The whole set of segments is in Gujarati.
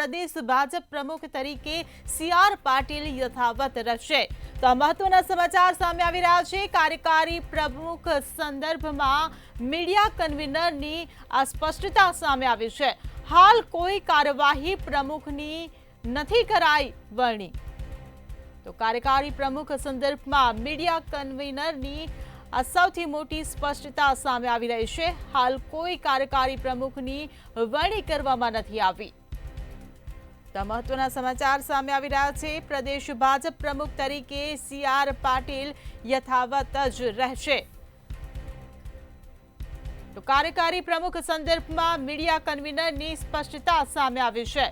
પ્રદેશ ભાજપ પ્રમુખ તરીકે CR પાટીલ યથાવત રહેશે। તો મહત્વના સમાચાર સામે આવી રહ્યા છે। કાર્યકારી પ્રમુખ સંદર્ભમાં મીડિયા કન્વીનરની આ સ્પષ્ટતા સામે આવી છે। હાલ કોઈ કાર્યવાહી પ્રમુખની નથી કરાઈ વરણી। તો કાર્યકારી પ્રમુખ સંદર્ભમાં મીડિયા કન્વીનરની આ સૌથી મોટી સ્પષ્ટતા સામે આવી રહી છે। હાલ કોઈ કાર્યકારી પ્રમુખની વરણી કરવામાં નથી આવી। તો મહત્વના સમાચાર સામે આવી રહ્યા છે। પ્રદેશ ભાજપ પ્રમુખ તરીકે CR પાટીલ યથાવત જ રહેશે। તો કાર્યકારી પ્રમુખ સંદર્ભમાં મીડિયા કન્વીનરની સ્પષ્ટતા સામે આવી છે।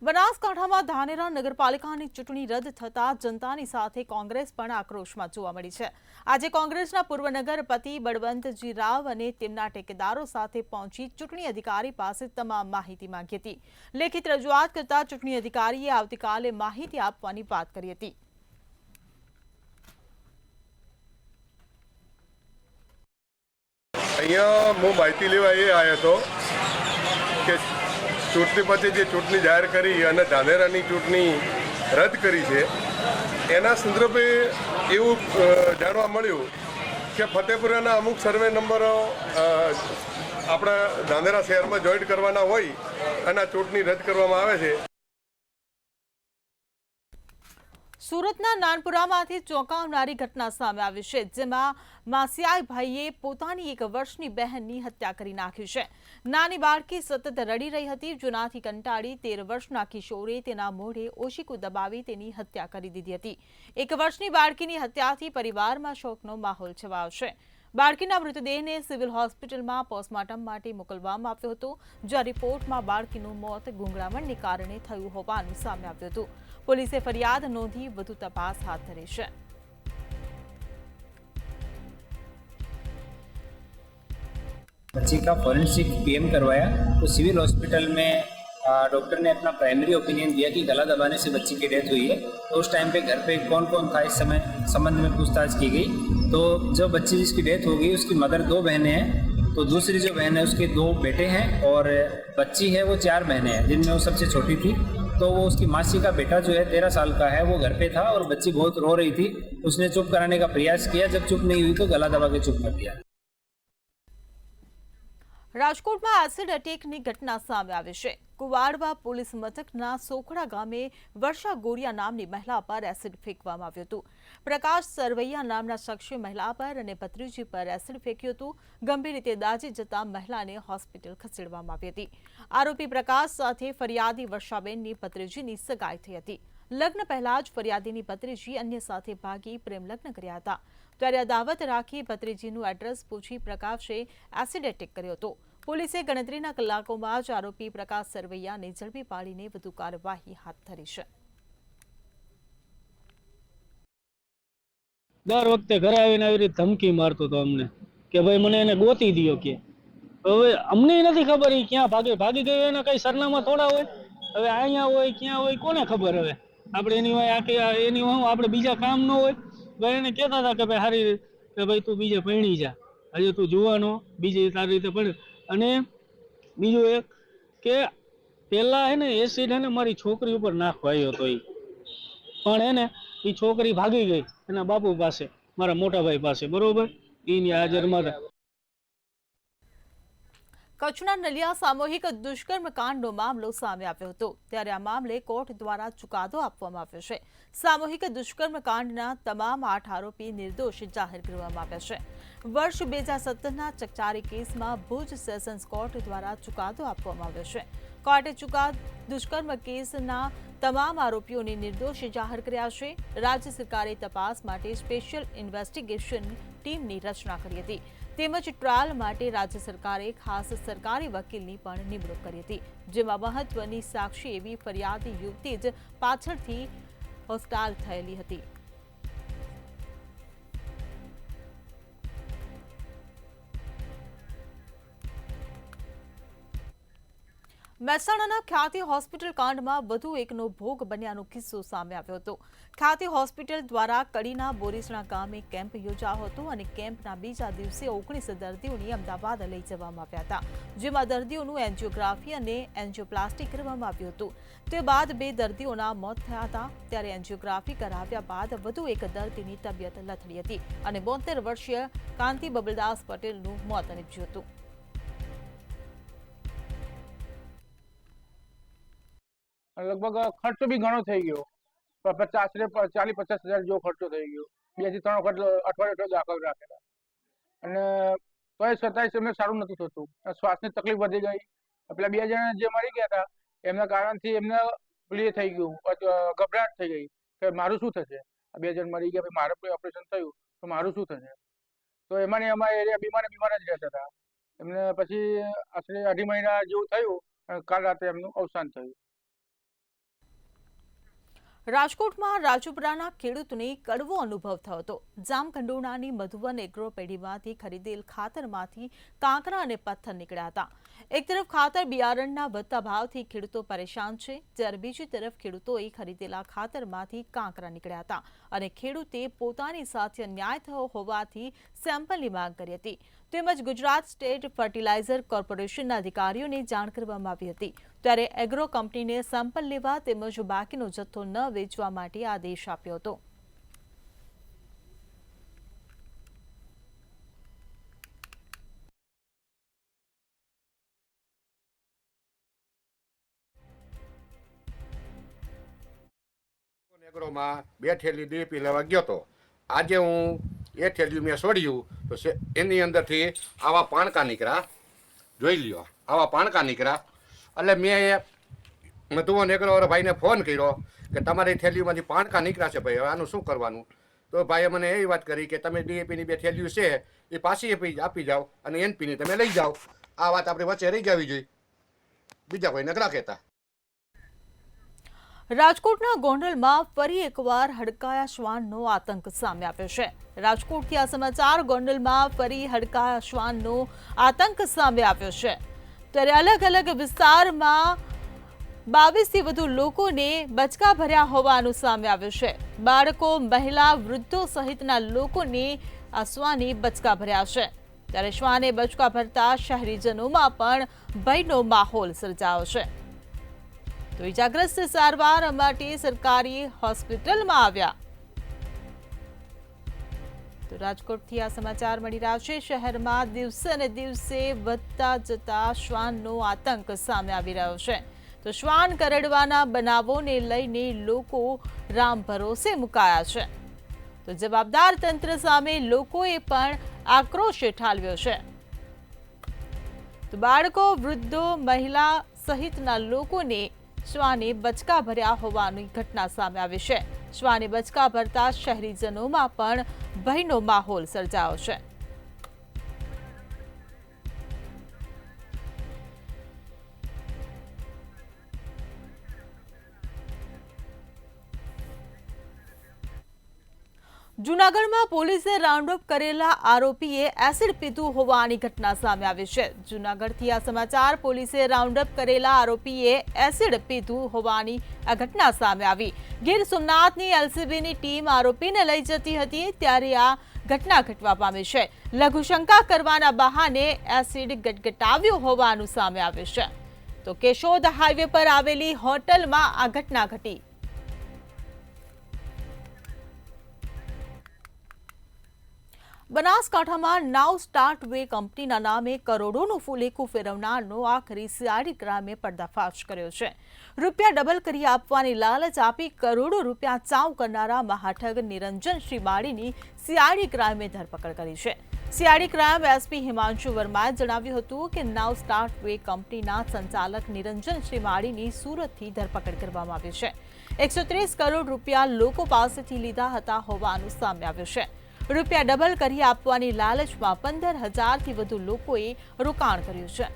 બનાસકાંઠામાં ધાનેરા નગરપાલિકાની ચૂંટણી રદ થતા જનતાની સાથે કોંગ્રેસ પણ આક્રોશમાં જોવા મળી છે। આજે કોંગ્રેસના પૂર્વ નગરપતિ બળવંતજી રાવ અને તેમના ટેકેદારો સાથે પહોંચી ચૂંટણી અધિકારી પાસે તમામ માહિતી માંગી હતી। લેખિત રજૂઆત કરતા ચૂંટણી અધિકારીએ આવતીકાલે માહિતી આપવાની વાત કરી હતી। અહીંયા હું માહિતી લેવા એ આવ્યો હતો કે ચૂંટણી પછી જે ચૂંટણી જાહેર કરી અને ધાનેરાની ચૂંટણી રદ કરી છે એના સંદર્ભે એવું જાણવા મળ્યું કે ફતેપુરાના અમુક સર્વે નંબરો આપણા ધાનેરા શહેરમાં જોઈન્ટ કરવાના હોય અને આ ચૂંટણી રદ કરવામાં આવે છે। સુરતના નાનપુરામાંથી ચોંકાવનારી ઘટના સામે આવી છે, જેમાં માસિયાઈ ભાઈએ પોતાની 1 વર્ષની બહેનની હત્યા કરી નાખી છે। નાની બાળકી સતત રડી રહી હતી, જેનાથી કંટાળી 13 વર્ષના કિશોરે તેના મોઢે ઓશિકું દબાવી તેની હત્યા કરી દીધી હતી। 1 વર્ષની બાળકીની હત્યાથી પરિવારમાં શોકનો માહોલ છવાયો છે। બાળકીના મૃતદેહને સિવિલ હોસ્પિટલમાં પોસ્ટમોર્ટમ માટે મોકલવામાં આવ્યો હતો, જ્યાં રિપોર્ટમાં બાળકીનું મોત ગૂંગળામણને કારણે થયું હોવાનું સામે આવ્યું હતું। પોલીસે ફરિયાદ નોંધી વધુ તપાસ હાથ ધરી છે। बच्ची का फॉरेंसिक पीएम करवाया तो सिविल हॉस्पिटल में डॉक्टर ने अपना प्राइमरी ओपिनियन दिया कि गला दबाने से बच्ची की डेथ हुई है। तो उस टाइम पे घर पे कौन कौन था इस समय संबंध में पूछताछ की गई। तो जो बच्ची जिसकी डेथ हो गई उसकी मदर 2 बहनें हैं, तो दूसरी जो बहन है उसके 2 बेटे हैं और बच्ची है वो 4 बहनें हैं, जिनमें वो सबसे छोटी थी। तो वो उसकी मासी का बेटा जो है 13 साल का है, वो घर पे था और बच्ची बहुत रो रही थी। उसने चुप कराने का प्रयास किया, जब चुप नहीं हुई तो गला दबा के चुप कर दिया। રાજકોટમાં એસિડ એટેકની ઘટના સામે આવી છે। કુવાડવા પોલીસ મથકના સોખડા ગામે વર્ષા ગોરિયા નામની મહિલા પર એસિડ ફેંકવામાં આવ્યું હતું। પ્રકાશ સરવૈયા નામના શખ્સે મહિલા પર અને ભત્રીજી પર એસિડ ફેંક્યું હતું। ગંભીર રીતે દાઝી જતા મહિલાને હોસ્પિટલ ખસેડવામાં આવી હતી। આરોપી પ્રકાશ સાથે ફરિયાદી વર્ષાબેનની ભત્રીજીની સગાઈ થઈ હતી। લગ્ન પહેલા જ ફરિયાદીની ભત્રીજી અન્ય સાથે ભાગી પ્રેમ લગ્ન કર્યા હતા। ત્યારે અદાવત રાખી ભત્રીજીનું એડ્રેસ પૂછી પ્રકાશે એસિડ એટેક કર્યો હતો। પોલીસે ગણતરીના કલાકોમાં જ આરોપી પ્રકાશ સરવૈયાને ઝડપી પાડીને વધુ કાર્યવાહી હાથ ધરી છે। દર વખતે ઘરે આવીને આવી રીતે ધમકી મારતો હતો અમને કે ભાઈ મને એને ગોતી દો કે હવે અમને નથી ખબર એ ક્યાં ભાગી ગયો, એના કઈ સરનામા થોડા હોય। હવે અહીંયા હોય ક્યાં હોય કોને ખબર। હવે આપણે એની હોય આખી એની હોય આપણે બીજા કામ ન હોય। ભાઈ એને કહેતા હતા કે ભાઈ સારી કે ભાઈ તું બીજે પરણી જા, હજુ તું જુવાનો, બીજી સારી રીતે પણ। અને બીજું એક કે પહેલા હે ને એસિડ હે ને મારી છોકરી ઉપર નાખવા આવ્યો હતો, પણ હે ને એ છોકરી ભાગી ગઈ એના બાપુ પાસે, મારા મોટા ભાઈ પાસે, બરોબર, એની હાજરમાં હતા। કચ્છના નલિયા સામૂહિક દુષ્કર્મ કાંડનો મામલો સામે આવ્યો હતો, ત્યારે આ મામલે કોર્ટ દ્વારા ચુકાદો આપવામાં આવ્યો છે। સામૂહિક દુષ્કર્મ કાંડના તમામ 8 આરોપી નિર્દોષ જાહેર કરવામાં આવ્યા છે। વર્ષ 2017ના ચકચારી કેસમાં ભુજ સેશન્સ કોર્ટ દ્વારા ચુકાદો આપવામાં આવ્યો છે। કોર્ટે દુષ્કર્મ કેસના તમામ આરોપીઓને નિર્દોષ જાહેર કર્યા છે। રાજ્ય સરકારે તપાસ માટે સ્પેશિયલ ઇન્વેસ્ટિગેશન ટીમની રચના કરી હતી, તેમજ ટ્રાયલ માટે રાજ્ય સરકારે ખાસ સરકારી વકીલની પણ નિમણૂક કરી હતી, જેમાં મહત્વની સાક્ષી એવી ફરિયાદી યુવતી જ પાછળથી હોસ્ટાઇલ થયેલી હતી। મહેસાણાના ખ્યાતિ હોસ્પિટલ કાંડમાં વધુ એકનો ભોગ બન્યાનો કિસ્સો સામે આવ્યો હતો. ખ્યાતિ હોસ્પિટલ દ્વારા કડીના બોરીસણા ગામે કેમ્પ યોજાયો હતો અને કેમ્પના બીજા દિવસે 19 દર્દીઓને અમદાવાદ લઈ જવામાં આવ્યા હતા, જેમાં દર્દીઓનું એન્જિયોગ્રાફી અને એન્જિયોપ્લાસ્ટી કરવામાં આવ્યું હતું. તે બાદ 2 દર્દીઓના મોત થયા હતા. ત્યારે એન્જિયોગ્રાફી કરાવ્યા બાદ વધુ એક દર્દીની તબિયત લથડી હતી અને 72 વર્ષીય કાંતિ બબલદાસ પટેલનું મોત નીપજ્યું હતું. લગભગ ખર્ચો બી ઘણો થઈ ગયો, 40-50 હજાર જેવો ખર્ચો થઈ ગયો. 2 થી 3 વખત અઠવાડિયે દાખલ રાખેલા અને તોય છતાંય એમને સારું નથી થતું. શ્વાસની તકલીફ વધી ગઈ. પેલા 2 જણા જે મરી ગયા હતા એમના કારણથી એમને પેલી થઈ ગયું, ગભરાટ થઈ ગઈ કે મારું શું થશે. આ 2 જણ મરી ગયા, મારે કોઈ ઓપરેશન થયું તો મારું શું થશે. તો એમાં અમારા એરિયા બીમાર જ રહેતા હતા. એમને પછી આશરે 2.5 મહિના જેવું થયું અને કાલ રાતે એમનું અવસાન થયું. રાજકોટમાં રાજુપરાના ખેડૂતને કડવો અનુભવ થયો હતો. જામકંડોરણાની મધુવન એગ્રો પેઢીમાંથી ખરીદેલ ખાતરમાંથી કાંકરા અને પથ્થર નીકળ્યા હતા. એક તરફ ખાતર બિયારણના વધતા ભાવથી ખેડૂતો પરેશાન છે, જ્યારે બીજી તરફ ખેડૂતોએ ખરીદેલા ખાતરમાંથી કાંકરા નીકળ્યા હતા અને ખેડૂતે પોતાની સાથે અન્યાય થયો હોવાથી સેમ્પલની માંગ કરી હતી. તેમજ ગુજરાત સ્ટેટ ફર્ટિલાઇઝર કોર્પોરેશનના અધિકારીઓને જાણ કરવામાં આવી હતી. ત્યારે એગ્રો કંપનીને સેમ્પલ લેવા તેમજ બાકીનો જથ્થો ન વેચવા માટે આદેશ આપ્યો હતો. એગ્રોમાં 2 થેલી ડીએપી લેવા ગયો હતો. આજે હું એ થેલી મેં છોડ્યું તો એની અંદરથી આવા પાણકા નીકળ્યા. જોઈ લ્યો, આવા પાણકા નીકળ્યા. એટલે મેં મધુવન એગ્રોવાળા ભાઈને ફોન કર્યો કે તમારી થેલીમાંથી પાણકા નીકળ્યા છે ભાઈ, હવે આનું શું કરવાનું. તો ભાઈએ મને એવી વાત કરી કે તમે ડીએપીની 2 થેલીઓ છે એ પાછી આપી જાઓ અને એનપીની તમે લઈ જાઓ. આ વાત આપણી વચ્ચે રહી જવી જોઈએ, બીજા કોઈ નકરા કહેતા. રાજકોટના ગોંડલમાં ફરી એકવાર હડકાયા શ્વાનનો આતંક સામે આવ્યો છે. રાજકોટથી આ સમાચાર. ગોંડલમાં ફરી હડકાયા શ્વાનનો આતંક સામે આવ્યો છે. ત્યારે અલગ અલગ વિસ્તારમાં 22થી વધુ લોકોને બચકા ભર્યા હોવાનું સામે આવ્યું છે. બાળકો, મહિલા, વૃદ્ધો સહિતના લોકોને આ શ્વાને બચકા ભર્યા છે. ત્યારે શ્વાને બચકા ભરતા શહેરીજનોમાં પણ ભયનો માહોલ સર્જાયો છે. તો ઇજાગ્રસ્ત સારવાર માટે સરકારી હોસ્પિટલમાં આવ્યા. તો રાજકોટથી આ સમાચાર મળી રહ્યા છે. શહેરમાં દિવસે ને દિવસે વધતા જતા શ્વાનનો આતંક સામે આવી રહ્યો છે. તો શ્વાન કરડવાના બનાવોને લઈને લોકો રામ ભરોસે મુકાયા છે. તો જવાબદાર તંત્ર સામે લોકોએ પણ આક્રોશ ઠાલવ્યો છે. તો બાળકો, વૃદ્ધો, મહિલા સહિતના લોકોને શ્વાને બચકા ભર્યા હોવાની ઘટના સામે આવી છે. શ્વાને બચકા ભરતા શહેરીજનોમાં પણ ભયનો માહોલ સર્જાયો છે. જૂનાગઢમાં પોલીસે રાઉન્ડ અપ કરેલા આરોપીએ એસિડ પીધું હોવાની ઘટના સામે આવી છે. જૂનાગઢથી આ સમાચાર. પોલીસે રાઉન્ડ અપ કરેલા આરોપીએ એસિડ પીધું હોવાની આ ઘટના સામે આવી. ગીર સોમનાથની એલસીબીની ટીમ આરોપીને લઈ જતી હતી ત્યારે આ ઘટના ઘટવા પામી છે. લઘુશંકા કરવાના બહાને એસિડ ગટગટાવ્યું હોવાનું સામે આવ્યું છે. તો કેશોદ હાઈવે પર આવેલી હોટલમાં આ ઘટના ઘટી. બનાસકાંઠામાં નાવ સ્ટાર્ટ વે કંપનીના નામે કરોડોનું ફૂલેકું ફેરવનારનો આખરી સીઆઈડી ક્રાઇમે પર્દાફાશ કર્યો છે. રૂપિયા ડબલ કરી આપવાની લાલચ આપી કરોડો રૂપિયા ચાઉ કરનારા મહાઠગ નિરંજન શ્રીમાળીની સીઆઈડી ક્રાઇમે ધરપકડ કરી છે. સીઆઈડી ક્રાઇમ એસપી હિમાંશુ વર્માએ જણાવ્યું હતું કે નાવ સ્ટાર્ટ વે કંપનીના સંચાલક નિરંજન શ્રીમાળીની સુરતથી ધરપકડ કરવામાં આવી છે. 130 કરોડ રૂપિયા લોકો પાસેથી લીધા હતા હોવાનું સામે આવ્યું છે. રૂપિયા ડબલ કરી આપવાની લાલચમાં 15,000થી વધુ લોકોએ રોકાણ કર્યું છે.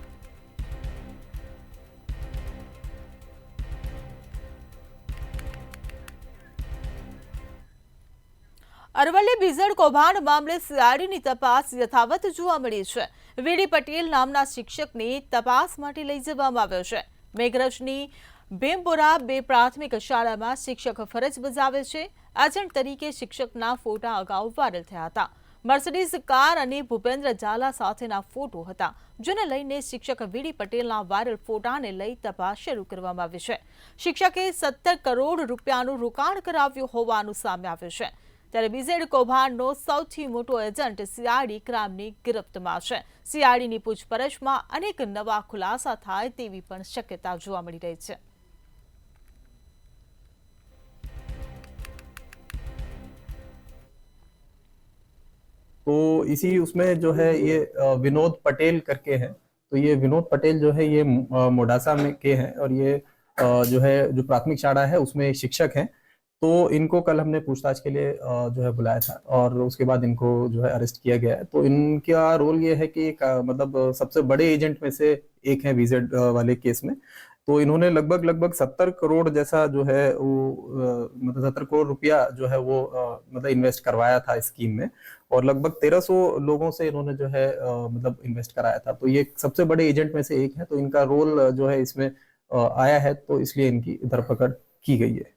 અરવલ્લી બીઝડ કૌભાંડ મામલે સીઆઈડીની તપાસ યથાવત જોવા મળી છે. વીડી પટેલ નામના શિક્ષકને તપાસ માટે લઈ જવામાં આવ્યો છે. મેઘરજની ભીમપુરા 2 પ્રાથમિક શાળામાં શિક્ષક ફરજ બજાવે છે. એજન્ટ તરીકે શિક્ષકના ફોટા અગાઉ વાયરલ થયા હતા. મર્સિડીઝ કાર અને ભૂપેન્દ્ર ઝાલા સાથેના ફોટો હતા, જેને લઈને શિક્ષક વીડી પટેલના વાયરલ ફોટાને લઈ તપાસ શરૂ કરવામાં આવી છે. શિક્ષકે 17 કરોડ રૂપિયાનું રોકાણ કરાવ્યું હોવાનું સામે આવ્યું છે. ત્યારે બીઝેડ કૌભાંડનો સૌથી મોટો એજન્ટ સીઆઈડી ક્રાઇમની ગિરફ્તમાં છે. સીઆઈડીની પૂછપરછમાં અનેક નવા ખુલાસા થાય તેવી પણ શક્યતા જોવા મળી રહી છે. तो इसी उसमें जो है ये विनोद पटेल करके है। तो ये विनोद पटेल जो है ये मोडासा में के हैं और ये जो है जो प्राथमिक शाला है उसमें शिक्षक हैं। तो इनको कल हमने पूछताछ के लिए जो है बुलाया था और उसके बाद इनको जो है अरेस्ट किया गया है। तो इनका रोल ये है कि मतलब सबसे बड़े एजेंट में से एक है वीजेड वाले केस में। तो इन्होंने लगभग 70 करोड़ जैसा जो है वो मतलब 70 करोड़ रुपया जो है वो मतलब इन्वेस्ट करवाया था स्कीम में और लगभग 1300 लोगों से इन्होंने जो है मतलब इन्वेस्ट कराया था। तो ये सबसे बड़े एजेंट में से एक है। तो इनका रोल जो है इसमें आया है, तो इसलिए इनकी धरपकड़ की गई है।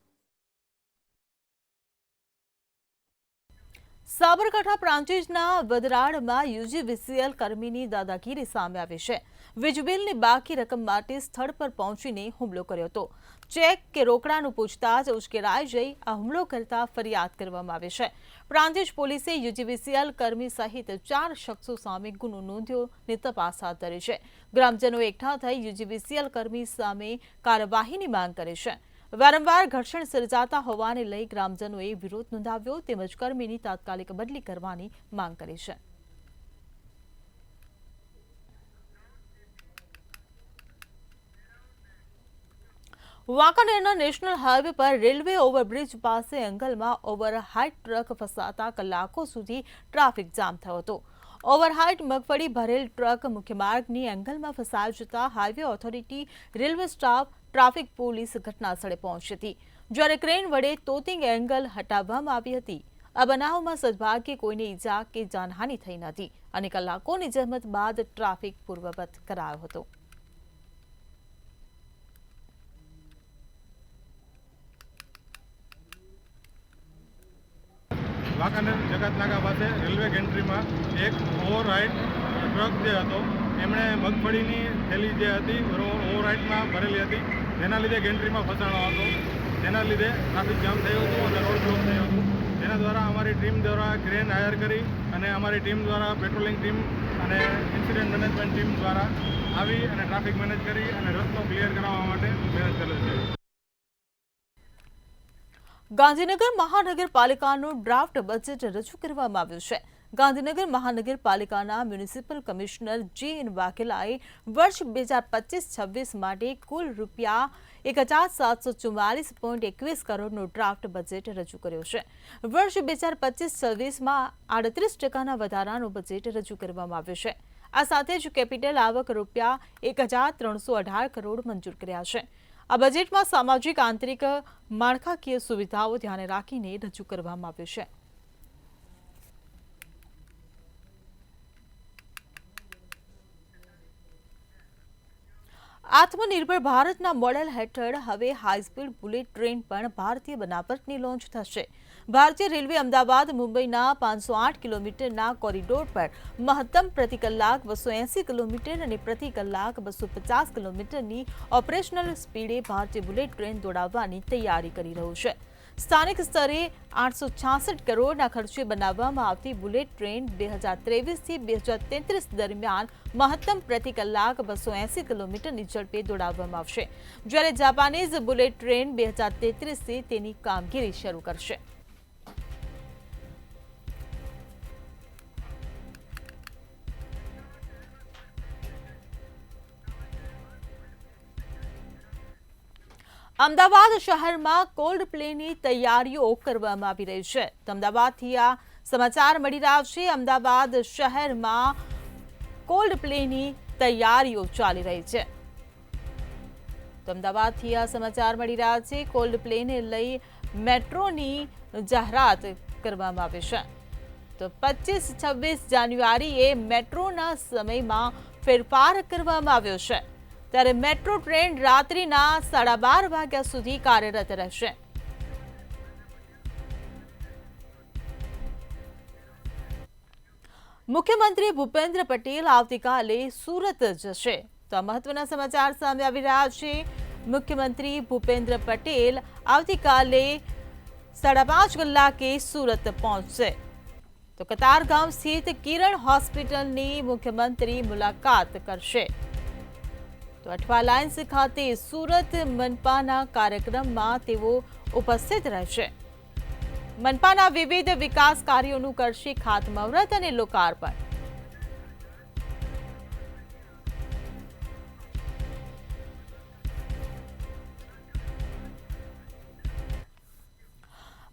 સાબરકાંઠા પ્રાંતિજના વદરાડમાં યુજીવીસીએલ કર્મીની દાદાગીરી સામે આવી છે. વીજબિલની બાકી રકમ માટે સ્થળ પર પહોંચીને હુમલો કર્યો હતો. ચેક કે રોકડાનું પૂછતા જ ઉશ્કેરાઈ જઈ આ હુમલો કરતા ફરિયાદ કરવામાં આવી છે. પ્રાંતિજ પોલીસે યુજીવીસીએલ કર્મી સહિત 4 શખ્સો સામે ગુનો નોંધ્યો અને તપાસ હાથ ધરી છે. ગ્રામજનો એકઠા થઈ યુજીવીસીએલ કર્મી સામે કાર્યવાહીની માંગ કરી છે. વારંવાર ઘર્ષણ સર્જાતા હોવાને લઈ ગ્રામજનોએ વિરોધ નોંધાવ્યો તેમજ કર્મીની તાત્કાલિક બદલી કરવાની માંગ કરી છે. વાંકાનેરના નેશનલ હાઈવે પર રેલવે ઓવરબ્રિજ પાસે એંગલમાં ઓવરહાઇટ ટ્રક ફસાતા કલાકો સુધી ટ્રાફિક જામ થયો હતો. ઓવરહાઇટ મગફળી ભરેલ ટ્રક મુખ્ય માર્ગની એંગલમાં ફસાઈ જતા highway authority, railway staff, traffic police ઘટના સ્થળે પહોંચી હતી, જ્યારે ક્રેન વડે તોતિંગ એંગલ હટાવવામાં આવી હતી. આ બનાવમાં સદભાગ્યે કોઈને ઈજા કે જાનહાનિ થઈ નથી અને કલાકોની જહેમત બાદ ટ્રાફિક પૂર્વવત કરાયો હતો. વાંકાનેર જગતનાકા પાસે રેલવે ગેન્ટ્રીમાં એક ઓવરરાઇડ ટ્રક જે હતો એમણે મગફળીની થેલી જે હતી ઓવરરાઇડમાં ભરેલી હતી, જેના લીધે ગેન્ટ્રીમાં ફસાણો હતો. જેના લીધે ટ્રાફિક જામ થયું હતું અને રોડ બ્લોક થયું હતું. જેના દ્વારા અમારી ટીમ દ્વારા ક્રેન હાયર કરી અને અમારી ટીમ દ્વારા પેટ્રોલિંગ ટીમ અને ઇન્સિડન્ટ મેનેજમેન્ટ ટીમ દ્વારા આવી અને ટ્રાફિક મેનેજ કરી અને રસ્તો ક્લિયર કરાવવા માટે મહેનત ચાલે છે. ગાંધીનગર મહાનગરપાલિકાનું ડ્રાફ્ટ બજેટ રજૂ કરવામાં આવ્યું છે. ગાંધીનગર મહાનગરપાલિકાના મ્યુનિસિપલ કમિશનર જે.એન. વાઘેલાએ વર્ષ 2025-26 માટે કુલ ₹1744.21 કરોડનો ડ્રાફ્ટ બજેટ રજૂ કર્યો છે. વર્ષ 2025-26માં 38% વધારાનો બજેટ રજૂ કરવામાં આવ્યો છે. આ સાથે જ કેપિટલ આવક ₹1318 કરોડ મંજૂર કર્યા છે. આ બજેટમાં સામાજિક આંતરિક માળખાકીય સુવિધાઓ ધ્યાને રાખીને રજૂ કરવામાં આવ્યું છે. આત્મનિર્ભર ભારતના મોડેલ હેઠળ હવે હાઈસ્પીડ બુલેટ ટ્રેન પણ ભારતીય બનાવટની લોન્ચ થશે. ભારતીય રેલવે અમદાવાદ મુંબઈના 508 કિલોમીટરના કોરિડોર પર મહત્તમ પ્રતિ કલાક 280 કિલોમીટર અને પ્રતિ કલાક 250 કિલોમીટરની ઓપરેશનલ સ્પીડે ભારતીય બુલેટ ટ્રેન દોડાવવાની તૈયારી કરી રહ્યું છે. સ્થાનિક સ્તરે 866 કરોડના ખર્ચે બનાવવામાં આવતી બુલેટ ટ્રેન 2023થી 2033 દરમિયાન મહત્તમ પ્રતિ કલાક 280 કિલોમીટરની ઝડપે દોડાવવામાં આવશે, જ્યારે જાપાનીઝ બુલેટ ટ્રેન 2033થી તેની કામગીરી શરૂ કરશે. અમદાવાદ શહેરમાં કોલ્ડ પ્લેની તૈયારીઓ કરવામાં આવી રહી છે. અમદાવાદથી આ સમાચાર મળી રહ્યા છે. અમદાવાદ શહેરમાં કોલ્ડ પ્લેની તૈયારીઓ ચાલી રહી છે. અમદાવાદથી આ સમાચાર મળી રહ્યા છે. કોલ્ડ પ્લેને લઈ મેટ્રોની જાહેરાત કરવામાં આવી છે. તો 25-26 જાન્યુઆરીએ મેટ્રોના સમયમાં ફેરફાર કરવામાં આવ્યો છે. ત્યારે મેટ્રો ટ્રેન રાત્રિના 12:30 વાગ્યા સુધી કાર્યરત રહેશે. મુખ્યમંત્રી ભૂપેન્દ્ર પટેલ આવતીકાલે સુરત જશે. તો આ મહત્વના સમાચાર સામે આવી રહ્યા છે. મુખ્યમંત્રી ભૂપેન્દ્ર પટેલ આવતીકાલે 5:30 કલાકે સુરત પહોંચશે. તો કતારગામ સ્થિત કિરણ હોસ્પિટલની મુખ્યમંત્રી મુલાકાત કરશે. તો અઠવા લાઇન્સ ખાતે સુરત મનપાના કાર્યક્રમમાં તેઓ ઉપસ્થિત રહેશે. મનપાના વિવિધ વિકાસ કાર્યોનું કરશે ખાતમુહૂર્ત અને લોકાર્પણ.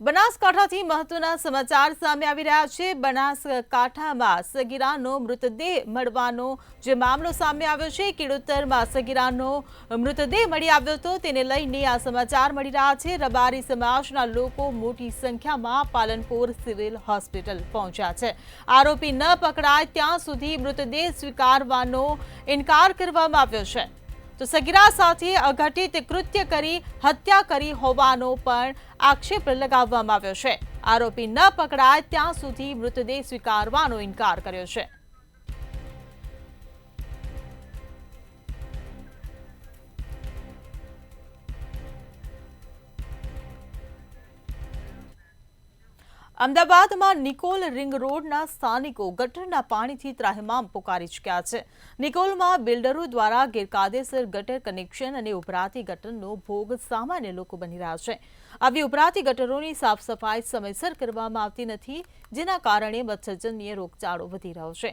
બનાસકાંઠાથી મહત્વના સમાચાર સામે આવી રહ્યા છે. બનાસકાંઠામાં સગીરાનો મૃતદેહ મળવાનો જે મામલો સામે આવ્યો છે. કેડોતરમાં સગીરાનો મૃતદેહ મળી આવ્યો હતો, તેને લઈને આ સમાચાર મળી રહ્યા છે. રબારી સમાજના લોકો મોટી સંખ્યામાં પાલનપુર સિવિલ હોસ્પિટલ પહોંચ્યા છે. આરોપી ન પકડાય ત્યાં સુધી મૃતદેહ સ્વીકારવાનો ઇનકાર કરવામાં આવ્યો છે. તો સગીરા સાથે અઘટિત કૃત્ય કરી હત્યા કરી હોવાનો પણ આક્ષેપ લગાવવામાં આવ્યો છે. આરોપી ન પકડાય ત્યાં સુધી મૃતદેહ સ્વીકારવાનો ઇનકાર કર્યો છે. અમદાવાદમાં નિકોલ રિંગ રોડના સ્થાનિકો ગટરના પાણીથી ત્રાહિમામ પોકારી ચૂક્યા છે. નિકોલમાં બિલ્ડરો દ્વારા ગેરકાયદેસર ગટર કનેક્શન અને ઉભરાતી ગટરનો ભોગ સામાન્ય લોકો બની રહ્યા છે. આવી ઉભરાતી ગટરોની સાફ સફાઈ સમયસર કરવામાં આવતી નથી, જેના કારણે મચ્છરજન્ય રોગચાળો વધી રહ્યો છે.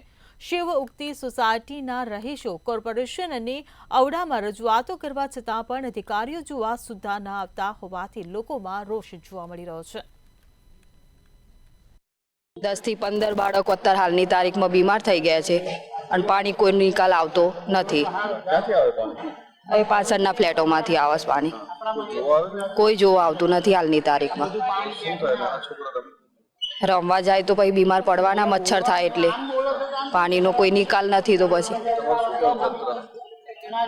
શિવ ઉક્તિ સોસાયટીના રહીશો કોર્પોરેશન અને ઔડામાં રજૂઆતો કરવા છતાં પણ અધિકારીઓ જોવા સુદ્ધા ન આવતા હોવાથી લોકોમાં રોષ જોવા મળી રહ્યો છે. 10 થી 15 બાળકો અત્યારે હાલની તારીખમાં બીમાર થઈ ગયા છે અને પાણી કોઈ નિકાલ આવતો નથી. એ પાછળના ફ્લેટોમાંથી આવે છે પાણી, કોઈ જોવા આવતું નથી હાલની તારીખમાં. રમવા જાય તો પછી બીમાર પડવાના, મચ્છર થાય એટલે પાણીનો કોઈ નિકાલ નથી. તો પછી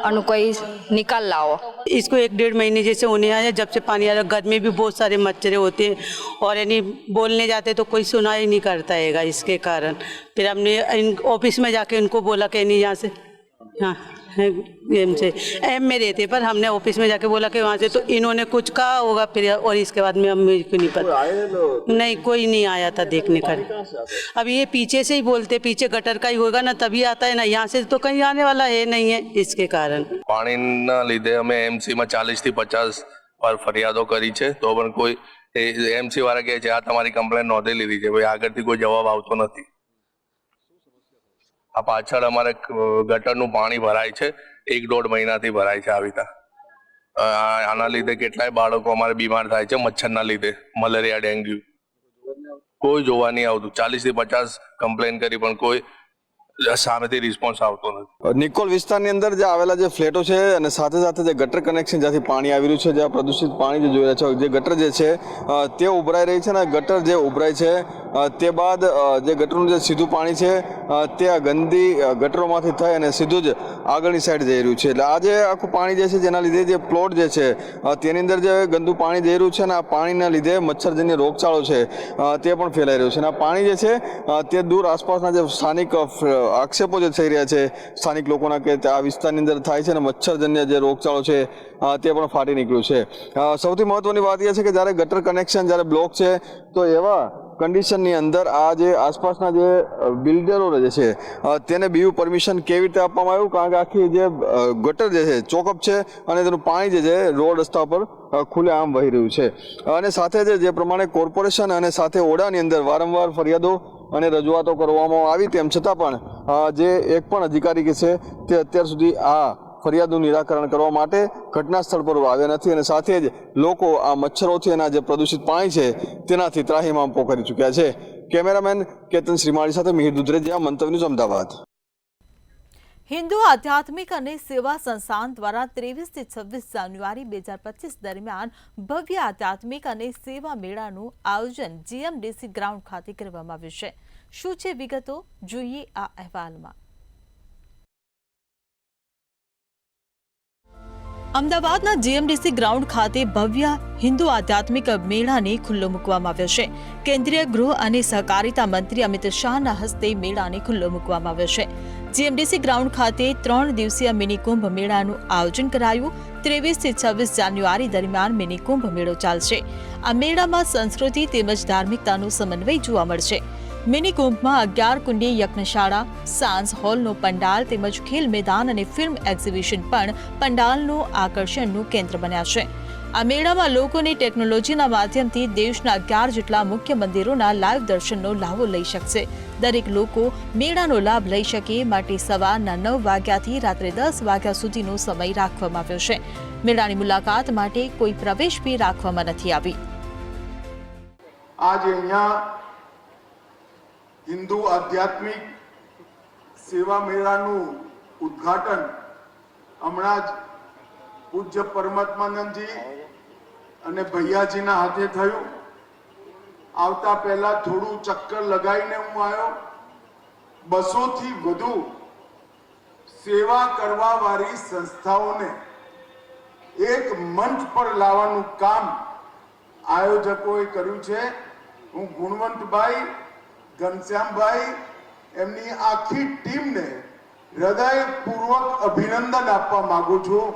अनु कोई निकाल लाओ. इसको 1-1.5 महीने जैसे होने आया, जब से पानी आ रहा, घर में भी बहुत सारे मच्छर होते हैं और यानी बोलने जाते तो कोई सुनाई नहीं करता हैगा. इसके कारण फिर हमने ऑफिस में जाके उनको बोला कि नहीं यहाँ से, हाँ एम से एम में रहते, पर हमने ऑफिस में जाके बोला कि वहाँ से, तो इन्होंने कुछ कहा होगा फिर, और इसके बाद में हमें नहीं पता, नहीं कोई नहीं आया था देखने का. अब ये पीछे से ही बोलते, पीछे गटर का ही होगा ना तभी आता है ना, यहाँ से तो कहीं आने वाला है नहीं है. इसके कारण પાણીના લીધે અમે એમસીમાં 40 થી 50 વાર ફરિયાદો કરી છે, તો પણ કોઈ એમસી વાળા કહે છે આ તમારી કમ્પ્લેન નોંધી લીધી છે, ભાઈ આગળથી કોઈ જવાબ આવતો નથી. આ પાછળ અમારે ગટરનું પાણી ભરાય છે, 1-1.5 મહિનાથી ભરાય છે આવી રીતે. આના લીધે કેટલાય બાળકો અમારે બીમાર થાય છે મચ્છરના લીધે, મલેરિયા, ડેન્ગ્યુ. કોઈ જોવા નહીં આવતું. 40 થી 50 કમ્પ્લેન કરી પણ કોઈ સામેથી રિસ્પોન્સ આવતો નથી. નિકોલ વિસ્તારની અંદર જે આવેલા જે ફ્લેટો છે અને સાથે સાથે જે ગટર કનેક્શન જ્યાંથી પાણી આવી રહ્યું છે, જ્યાં પ્રદૂષિત પાણી જે જોઈ રહ્યા છો, જે ગટર જે છે તે ઉભરાઈ રહી છે અને ગટર જે ઉભરાય છે તે બાદ જે ગટરનું જે સીધું પાણી છે તે આ ગંદી ગટરોમાંથી થઈ અને સીધું જ આગળની સાઈડ જઈ રહ્યું છે. એટલે આ જે આખું પાણી જે છે જેના લીધે જે પ્લોટ જે છે તેની અંદર જે ગંદુ પાણી જઈ રહ્યું છે અને આ પાણીના લીધે મચ્છરજન્ય રોગચાળો છે તે પણ ફેલાઈ રહ્યો છે. અને આ પાણી જે છે તે દૂર આસપાસના જે સ્થાનિક આક્ષેપો જે થઈ રહ્યા છે સ્થાનિક લોકોના કે આ વિસ્તારની અંદર થાય છે અને મચ્છરજન્ય જે રોગચાળો છે તે પણ ફાટી નીકળ્યું છે. સૌથી મહત્વની વાત એ છે કે જ્યારે ગટર કનેક્શન જ્યારે બ્લોક છે તો એવા કન્ડિશનની અંદર આ જે આસપાસના જે બિલ્ડરો જે છે તેને બીયુ પરમિશન કેવી રીતે આપવામાં આવ્યું, કારણ કે આખી જે ગટર જે છે ચોકઅપ છે અને તેનું પાણી જે છે રોડ રસ્તા પર ખુલ્લે આમ વહી રહ્યું છે. અને સાથે જે પ્રમાણે કોર્પોરેશન અને સાથે ઓડાની અંદર વારંવાર ફરિયાદો અને રજૂઆતો કરવામાં આવી, તેમ છતાં પણ જે એક પણ અધિકારી કે છે તે અત્યાર સુધી આ ફરિયાદનું નિરાકરણ કરવા માટે ઘટના સ્થળ પર આવ્યા નથી. અને સાથે જ લોકો આ મચ્છરોથી અને જે પ્રદૂષિત પાણી છે તેનાથી ત્રાહિમામ પોકારી ચૂક્યા છે. કેમેરામેન કેતન શ્રીમાળી સાથે મિહિર દુધરેજિયા, મંતવ્ય ન્યૂઝ, અમદાવાદ. હિન્દુ આધ્યાત્મિક અને સેવા સંસ્થાન દ્વારા 23 થી 26 જાન્યુઆરી 2025 દરમિયાન ભવ્ય આધ્યાત્મિક અને સેવા મેળાનું આયોજન જીએમડીસી ગ્રાઉન્ડ ખાતે કરવામાં આવ્યું છે. શું છે વિગતો, જોઈએ આ અહેવાલમાં. અમદાવાદના જીએમડીસી ગ્રાઉન્ડ ખાતે ભવ્ય હિન્દુ આધ્યાત્મિક મેળાને ખુલ્લો મૂકવામાં આવ્યો છે. કેન્દ્રીય ગૃહ અને સહકારિતા મંત્રી અમિત શાહના હસ્તે મેળાને ખુલ્લો મૂકવામાં આવ્યો છે. જીએમડીસી ગ્રાઉન્ડ ખાતે 3 દિવસીય મિની કુંભ મેળાનું આયોજન કરાયું. 23 થી 26 જાન્યુઆરી દરમિયાન મિની કુંભ મેળો ચાલશે. આ મેળામાં સંસ્કૃતિ તેમજ ધાર્મિકતાનો સમન્વય જોવા મળશે. મિની કુંભમાં 11 કુંડી યજ્ઞશાળા, સાંસ હોલનો પંડાલ તેમજ ખેલ મેદાન અને ફિલ્મ એક્ઝિબિશન પણ પંડાલનું આકર્ષણનું કેન્દ્ર બન્યા છે. આ મેળામાં લોકોને ટેકનોલોજીના માધ્યમથી દેશના 11 જેટલા મુખ્ય મંદિરોના લાઈવ દર્શનનો લાભો લઈ શકશે. દરેક લોકો મેળાનો લાભ લઈ શકે માટે સવારના 9 વાગ્યાથી રાત્રે 10 વાગ્યા સુધીનો સમય રાખવામાં આવ્યો છે. મેળાની મુલાકાત માટે કોઈ પ્રવેશ ફી રાખવામાં નથી આવી. આજે અહીંયા હિન્દુ આધ્યાત્મિક સેવા મેળાનું ઉદ્ઘાટન હમણાં જ પૂજ્ય પરમાત્માનંદજી અને ભૈયાજીના હાથે થયું. આવતા પહેલા થોડું ચક્કર લગાવીને હું આવ્યો. 200 થી વધુ સેવા કરવા વાળી સંસ્થાઓને એક મંચ પર લાવવાનું કામ આયોજકોએ કર્યું છે. હું ગુણવંતભાઈ, ઘનશ્યામભાઈ, એમની આખી ટીમને હૃદયપૂર્વક અભિનંદન આપવા માંગુ છું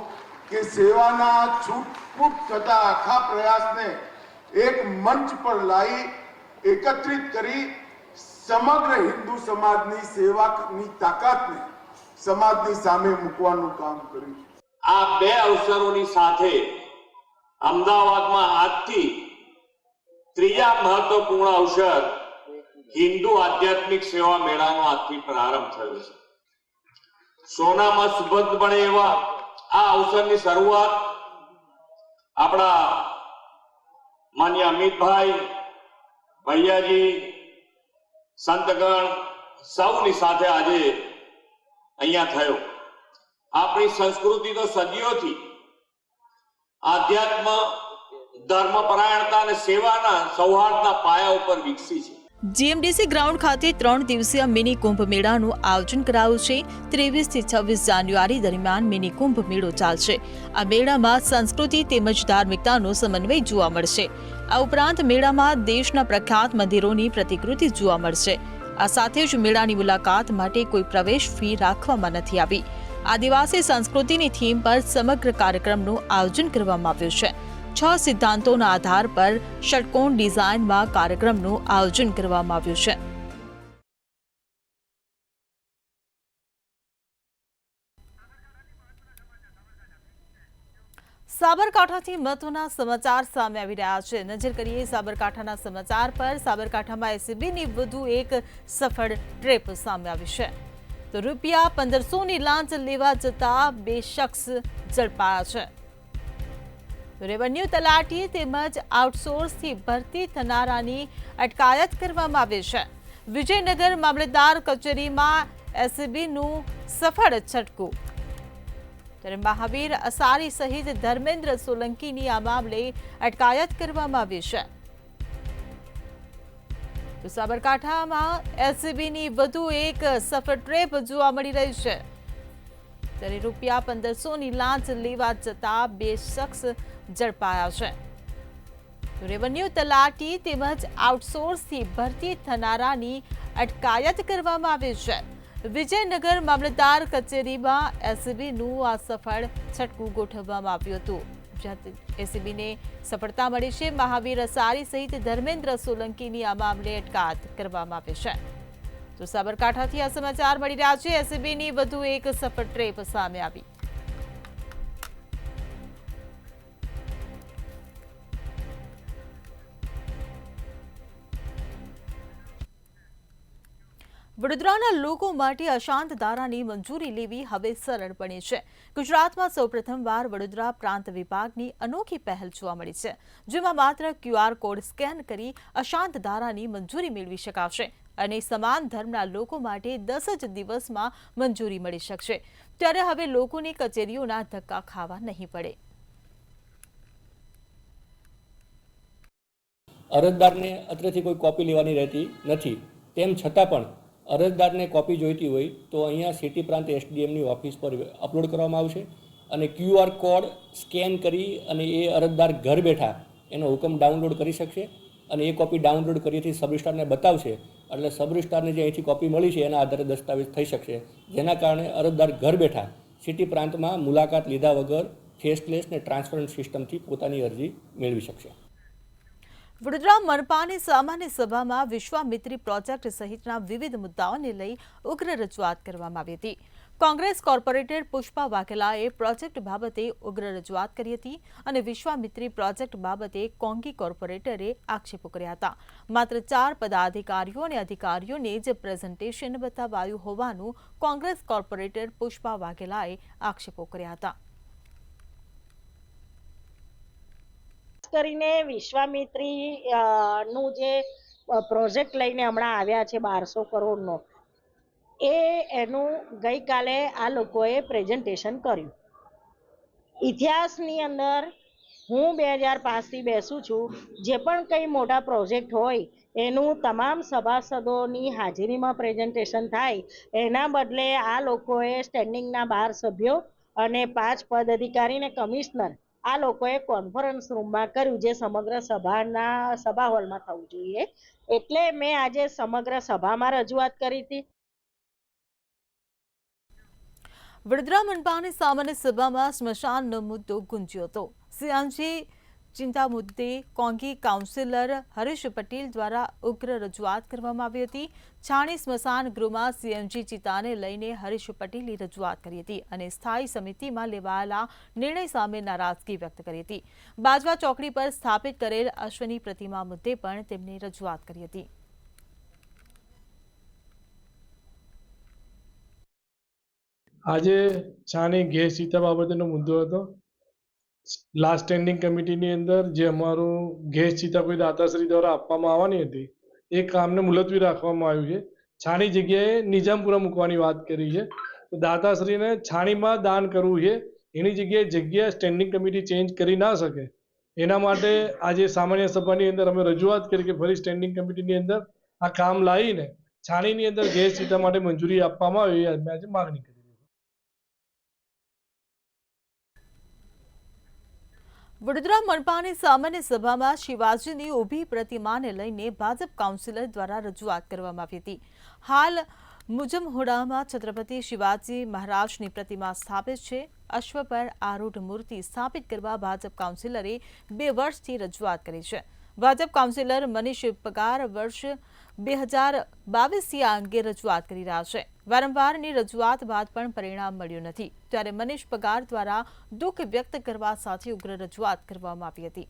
કે સેવાના છૂટફૂટ થતા આખા પ્રયાસને એક મંચ પર લાવી એકત્રિત કરી સમગ્ર હિન્દુ સમાજની સેવાની તાકાતને સમાજની સામે મૂકવાનું કામ કર્યું. આ 2 અવસરોની સાથે અમદાવાદમાં આજથી ત્રીજા મહત્વપૂર્ણ અવસર હિન્દુ આધ્યાત્મિક સેવા મેળાનો આજથી પ્રારંભ થયો છે. સોનામાં સુગંધ બને એવા આ અવસરની શરૂઆત આપણા માન્ય અમિતભાઈ, ભૈયાજી, સંતગણ સૌની સાથે આજે અહીંયા થયો. આપણી સંસ્કૃતિ તો સદીઓથી આધ્યાત્મ, ધર્મપરાયણતા અને સેવાના સૌહાર્દના પાયા ઉપર વિકસી છે. જીએમડીસી ગ્રાઉન્ડ ખાતે 3 દિવસીય મિની કુંભ મેળાનું આયોજન કરાયું છે. 23 થી 26 જાન્યુઆરી દરમિયાન મિની કુંભ મેળો ચાલશે. આ મેળામાં સંસ્કૃતિ તેમજ ધાર્મિકતાનો સમન્વય જોવા મળશે. આ ઉપરાંત મેળામાં દેશના પ્રખ્યાત મંદિરોની પ્રતિકૃતિ જોવા મળશે. આ સાથે જ મેળાની મુલાકાત માટે કોઈ પ્રવેશ ફી રાખવામાં નથી આવી. આદિવાસી સંસ્કૃતિની થીમ પર સમગ્ર કાર્યક્રમનું આયોજન કરવામાં આવ્યું છે. 6 સિદ્ધાંતોના આધાર પર ષટકોણ ડિઝાઇનમાં કાર્યક્રમનું આયોજન કરવામાં આવ્યું છે. સાબરકાંઠાથી મહત્વના સમાચાર સામે આવી રહ્યા છે. નજર કરીએ સાબરકાંઠાના સમાચાર પર. સાબરકાંઠામાં એસીબીની વધુ એક સફળ ટ્રેપ સામે આવી છે. તો રૂપિયા 1500ની લાંચ લેવા જતા 2 શખ્સ ઝડપાયા છે. રેવન્યુ તલાટી તેમજ આઉટસોર્સથી ભરતી થનારાની અટકાયત કરવામાં આવી છે. વિજયનગર મામલતદાર કચેરીમાં એસીબીનું સફળ છટકું. ત્યારે મહાવીર અસારી સહિત ધર્મેન્દ્ર સોલંકીની આ મામલે અટકાયત કરવામાં આવી છે. તો સાબરકાંઠામાં એસીબીની વધુ એક સફળ ટ્રેપ જોવા મળી રહી છે. ત્યારે રૂપિયા 1500ની લાંચ લેવા જતા 2 શખ્સ ઝડપાયા છે. રેવન્યુ તલાટી તેમજ આઉટસોર્સથી ભરતી થનારાની અટકાયત કરવામાં આવી છે. વિજયનગર મામલતદાર કચેરીમાં એસીબીનું આ સફળ છટકું ગોઠવવામાં આવ્યું હતું. જ્યાં એસીબીને સફળતા મળી છે. મહાવીર અસારી સહિત ધર્મેન્દ્ર સોલંકીની આ મામલે અટકાયત કરવામાં આવી છે. તો સાબરકાંઠાથી આ સમાચાર મળી રહ્યા છે. એસીબીની વધુ એક સફળ ટ્રેપ સામે આવી. વડોદરાના લોકો માટે અશાંત ધારાની મંજૂરી લેવી હવે સરળ બની છે. ગુજરાતમાં સૌપ્રથમવાર વડોદરા પ્રાંત વિભાગની અનોખી પહેલ જોવા મળી છે. જેમાં માત્ર QR કોડ સ્કેન કરી અશાંત ધારાની મંજૂરી મેળવી શકાશે અને સમાન ધર્મના લોકો માટે 10 જ દિવસમાં મંજૂરી મળી શકશે. ત્યારે હવે લોકોને કચેરીઓના ધક્કા ખાવા નહીં પડે. અરજદારને અત્રેથી કોઈ કોપી લેવાની રહેતી નથી. તેમ છતાં પણ અરજદારને કોપી જોઈતી હોય તો અહીંયા સિટી પ્રાંત એસડીએમની ઓફિસ પર અપલોડ કરવામાં આવશે અને QR કોડ સ્કેન કરી અને એ અરજદાર ઘર બેઠા એનો હુકમ ડાઉનલોડ કરી શકશે અને એ કોપી ડાઉનલોડ કરીથી સબ રજિસ્ટ્રારને બતાવશે એટલે સબ રજિસ્ટ્રારને જે અહીંથી કોપી મળી છે એના આધારે દસ્તાવેજ થઈ શકશે, જેના કારણે અરજદાર ઘર બેઠા સિટી પ્રાંતમાં મુલાકાત લીધા વગર ફેસલેસ ને ટ્રાન્સપરન્ટ સિસ્ટમથી પોતાની અરજી મેળવી શકશે. વડોદરા મનપાની સામાન્ય સભામાં વિશ્વામિત્રી પ્રોજેક્ટ સહિતના વિવિધ મુદ્દાઓને લઈ ઉગ્ર રજૂઆત કરવામાં આવી હતી. કોંગ્રેસ કોર્પોરેટર પુષ્પા વાઘેલાએ પ્રોજેક્ટ બાબતે ઉગ્ર રજૂઆત કરી હતી અને વિશ્વામિત્રી પ્રોજેક્ટ બાબતે કોંગી કોર્પોરેટરે આક્ષેપો કર્યા હતા. માત્ર 4 પદાધિકારીઓ અને અધિકારીઓને જ પ્રેઝન્ટેશન બતાવાયું હોવાનું કોંગ્રેસ કોર્પોરેટર પુષ્પા વાઘેલાએ આક્ષેપો કર્યા હતા. કરીને વિશ્વામિત્રી નું જે પ્રોજેક્ટ લઈને હમણાં આવ્યા છે 1200 કરોડનો, એનું ગઈકાલે આ લોકોએ પ્રેઝન્ટેશન કર્યું. ઇતિહાસની અંદર હું 2005થી બેસું છું, જે પણ કંઈ મોટા પ્રોજેક્ટ હોય એનું તમામ સભાસદોની હાજરીમાં પ્રેઝન્ટેશન થાય, એના બદલે આ લોકોએ સ્ટેન્ડિંગના 12 સભ્યો અને 5 પદ અધિકારી અને કમિશનર આ લોકોએ કોન્ફરન્સ રૂમમાં કર્યું, જે સમગ્ર સભા હોલમાં થવું જોઈએ. એટલે મેં આજે સમગ્ર સભામાં રજૂઆત કરી હતી. વડોદરા મનપાની સામાન્ય સભામાં સ્મશાનનો મુદ્દો ગુંજ્યો હતો. સીએનજી ચિંતા મુદ્દે કોંગી કાઉન્સિલર હરીશ પટેલ દ્વારા ઉગ્ર રજૂઆત કરવામાં આવી હતી. છાણી સ્મશાન ગૃહમાં સીએનજી ચિતાને લઈને હરીશ પટેલે રજૂઆત કરી હતી અને સ્થાયી સમિતિમાં લેવાયેલા નિર્ણય સામે નારાજગી વ્યક્ત કરી હતી. બાજવા ચોકડી પર સ્થાપિત કરેલ અશ્વની પ્રતિમા મુદ્દે પણ તેમણે રજૂઆત કરી હતી. આજે છાણી ગેસ ચિતા બાબતેનો મુદ્દો હતો. લાસ્ટ સ્ટેન્ડિંગ કમિટીની અંદર જે અમારું ગેસ ચિતા કોઈ દાતાશ્રી દ્વારા આપવામાં આવવાની હતી એ કામને મુલતવી રાખવામાં આવ્યું છે. છાણી જગ્યાએ નિજામપુરા મૂકવાની વાત કરી છે. તો દાતાશ્રીને છાણીમાં દાન કરવું છે, એની જગ્યાએ સ્ટેન્ડિંગ કમિટી ચેન્જ કરી ના શકે, એના માટે આજે સામાન્ય સભાની અંદર અમે રજૂઆત કરી કે ફરી સ્ટેન્ડિંગ કમિટીની અંદર આ કામ લાવીને છાણીની અંદર ગેસ ચિતા માટે મંજૂરી આપવામાં આવે, અમે આજે માગણી કરી. વડોદરા મનપાની સામાન્ય સભામાં શિવાજીની ઊભી પ્રતિમાને લઈને ભાજપ કાઉન્સિલર દ્વારા રજૂઆત કરવામાં આવી હતી. હાલ મુજમહોડામાં છત્રપતિ શિવાજી મહારાજની પ્રતિમા સ્થાપિત છે. અશ્વ પર આરૂઢ મૂર્તિ સ્થાપિત કરવા ભાજપ કાઉન્સિલરે 2 વર્ષથી રજૂઆત કરી છે. ભાજપ કાઉન્સિલર મનીષ પગાર વર્ષ 2022થી આ અંગે રજૂઆત કરી રહ્યા છે. વારંવારની રજૂઆત બાદ પણ પરિણામ મળ્યું નથી, ત્યારે મનીષ પગાર દ્વારા દુઃખ વ્યક્ત કરવા સાથે ઉગ્ર રજૂઆત કરવામાં આવી હતી.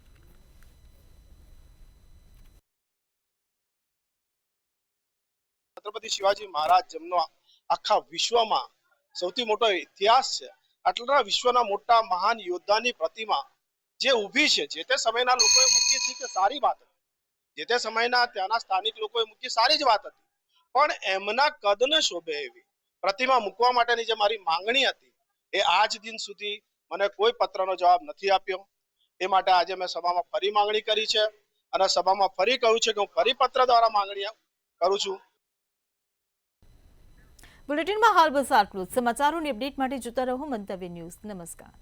છત્રપતિ શિવાજી મહારાજ જેમનો આખા વિશ્વમાં સૌથી મોટો ઇતિહાસ છે, આટલા વિશ્વના મોટા મહાન યોદ્ધાની પ્રતિમા જે ઊભી છે, જે તે સમયના લોકોએ મૂકી હતી કે સારી વાત હતી, જે તે સમયના ત્યાંના સ્થાનિક લોકોએ મૂકી સારી જ વાત હતી, પણ એમના કદને શોભે એવી પ્રતિમા મૂકવા માટેની જે મારી માંગણી હતી એ આજ દિન સુધી મને કોઈ પત્રનો જવાબ નથી આપ્યો. એ માટે આજે મેં સભામાં ફરી માંગણી કરી છે અને સભામાં ફરી કહ્યું છે કે હું ફરી પત્ર દ્વારા માંગણી કરું છું. બુલેટિનમાં હાલ બસ આટલું જ. સમાચારોની અપડેટ માટે જોતા રહો મંતવ્ય ન્યૂઝ. નમસ્કાર.